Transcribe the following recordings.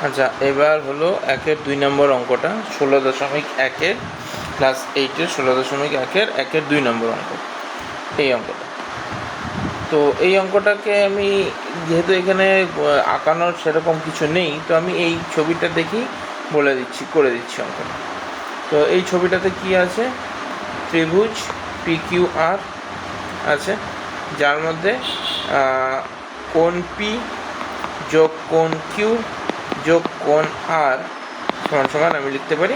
আচ্ছা, এবার হলো 1-2 নম্বর অঙ্কটা, 16.1-এর ক্লাস 8-এর 16.1-এর 2 নম্বর অঙ্ক, এই অঙ্কটা। তো এই অঙ্কটাকে আমি যেহেতু এখানে আঁকানোর সেরকম কিছু নেই, তো আমি এই ছবিটা দেখি করে দিচ্ছি অঙ্কটা। তো এই ছবিটাতে কি আছে? ত্রিভুজ PQR আছে, যার মধ্যে কোণ P যোগ কোণ Q যোগ কোণ R সমান আমি লিখতে পারি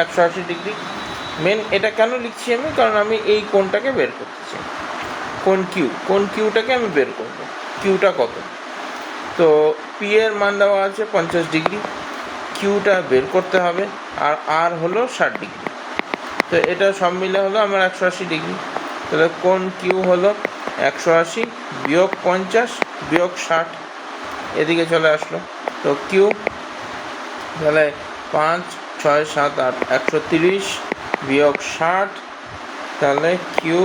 180 ডিগ্রি। মেন এটা কেন লিখছি আমি? কারণ আমি এই কোণটাকে বের করতে চাই। কোণ কিউটাকে আমি বের করব। কিউটা কত? তো পি এর মান দেওয়া আছে 50 ডিগ্রি, কিউটা বের করতে হবে, আর আর হলো 60 ডিগ্রি। তো এটা সব মিলে হলো আমার 180 ডিগ্রি। তাহলে কোণ কিউ হলো 180 বিয়োগ 50 বিয়োগ 60, এদিকে চলে আসলো। তো কিউ তাহলে 5, 6, 7, 8, 130 বিয়োগ 60, তাহলে কিউ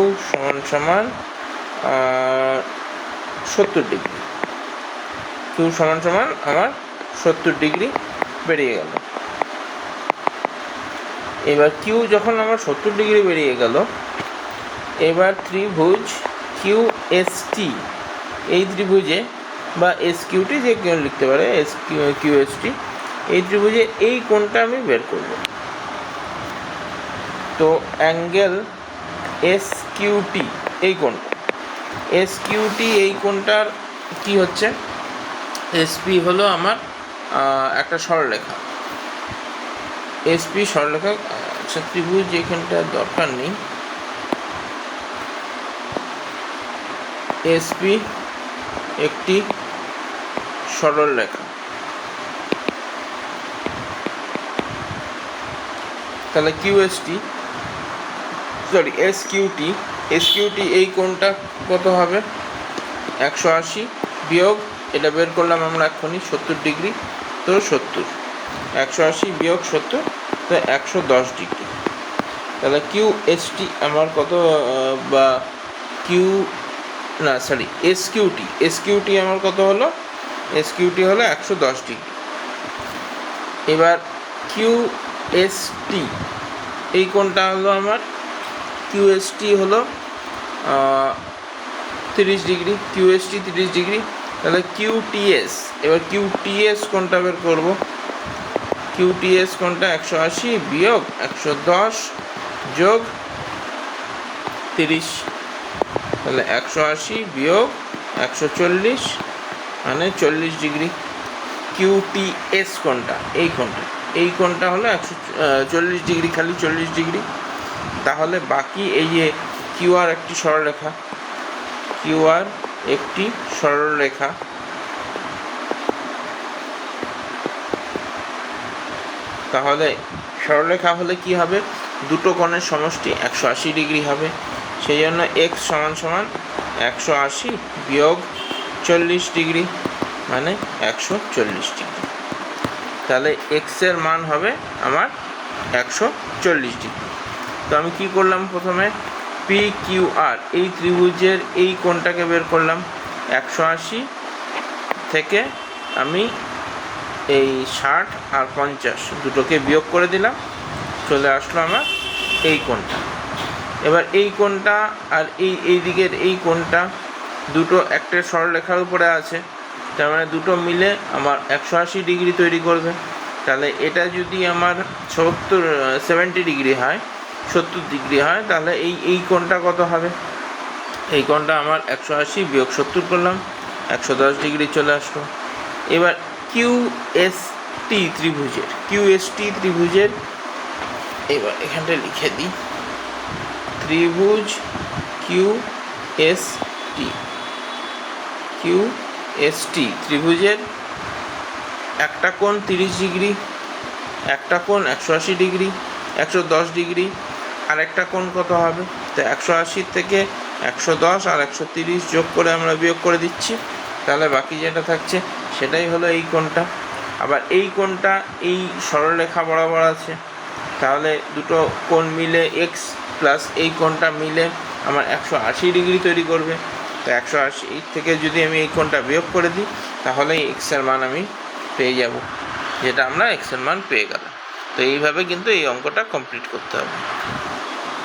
সমান 70 ডিগ্রি। কিউ সমান আমার 70 ডিগ্রি বেরিয়ে গেল। এবার কিউ যখন আমার 70 ডিগ্রি বেরিয়ে গেল, এবার ত্রিভুজ QST, এই ত্রিভুজে বা SQT যে কেউ লিখতে পারে, QST, এই ত্রিভুজে এই কোণটা আমি বের করব। তো অ্যাঙ্গেল SQT, এই কোণটা SQT, এই কোণটার কি হচ্ছে? SP হলো আমার একটা সরলরেখা, SP সরলরেখা। আচ্ছা, ত্রিভুজ এখানটা দরকার নেই। SP একটি সরলরেখা। তাহলে SQT, এই কোণটা কত হবে? 180 বিয়োগ, এটা বের করলাম আমরা এক্ষুনি, 70 ডিগ্রি। তো 70, 180 বিয়োগ 70, তো 110 ডিগ্রি। তাহলে QST আমার কত, বা SQT আমার কত হলো? SQT হলো 110 ডিগ্রি। এবার QST, এই কোণটা হলো আমার, QST হলো 30 ডিগ্রি, QST 30 ডিগ্রি। তাহলে QTS, এবার QTS কোণটা বের করব। QTS কোণটা 180 বিয়োগ 110 যোগ 30, তাহলে 180 বিয়োগ 140 মানে 40 ডিগ্রি। QTS কোণটা, এই কোণটা হলো 140 ডিগ্রি, খালি 40 ডিগ্রি। তাহলে বাকি এই যে QR একটি সরলরেখা, তাহলে সরলরেখা হলে কি হবে? দুটো কোণের সমষ্টি 180 ডিগ্রি হবে। সেই জন্য x সমান 180 বিয়োগ 40 ডিগ্রি মানে 140 ডিগ্রি। তাহলে x এর মান হবে আমার 140 ডিগ্রি। তো আমি কি করলাম? প্রথমে PQR, এই ত্রিভুজের এই কোণটাকে বের করলাম। 180 থেকে আমি এই 60 আর 50 দুটোকে বিয়োগ করে দিলাম, চলে আসলো আমার এই কোণটা। এবার এই কোণটা আর এই দিকের এই কোণটা দুটো একটা সরলরেখার উপরে আছে, তার মানে দুটো মিলে আমার 180 ডিগ্রি তৈরি করবে। তাহলে এটা যদি আমার 70 ডিগ্রি হয়, 70 ডিগ্রি হয়, তাহলে এই কোণটা কত হবে? এই কোণটা আমার 180 বিয়োগ 70 করলাম, 110 ডিগ্রি চলে আসলো। এবার QST ত্রিভুজের এবার এখানটা লিখে দিই, ত্রিভুজ QST ত্রিভুজের একটা কোণ 30 ডিগ্রি, একটা কোণ 180 ডিগ্রি, 110 ডিগ্রি, আর একটা কোণ কত হবে? তো 180 থেকে 110 আর 130 যোগ করে আমরা বিয়োগ করে দিচ্ছি, তাহলে বাকি যেটা থাকছে সেটাই হলো এই কোণটা। আবার এই কোণটা এই সরলরেখা বরাবর আছে, তাহলে দুটো কোণ মিলে x প্লাস এই কোণটা মিলে আমার 180 ডিগ্রি তৈরি করবে। তো 180 থেকে যদি আমি এই কোণটা বিয়োগ করে দিই, তাহলে x এর মান আমি পেয়ে যাব। যেটা আমরা এক্সের মান পেয়ে গেলাম। তো এইভাবে কিন্তু এই অঙ্কটা কমপ্লিট করতে হবে।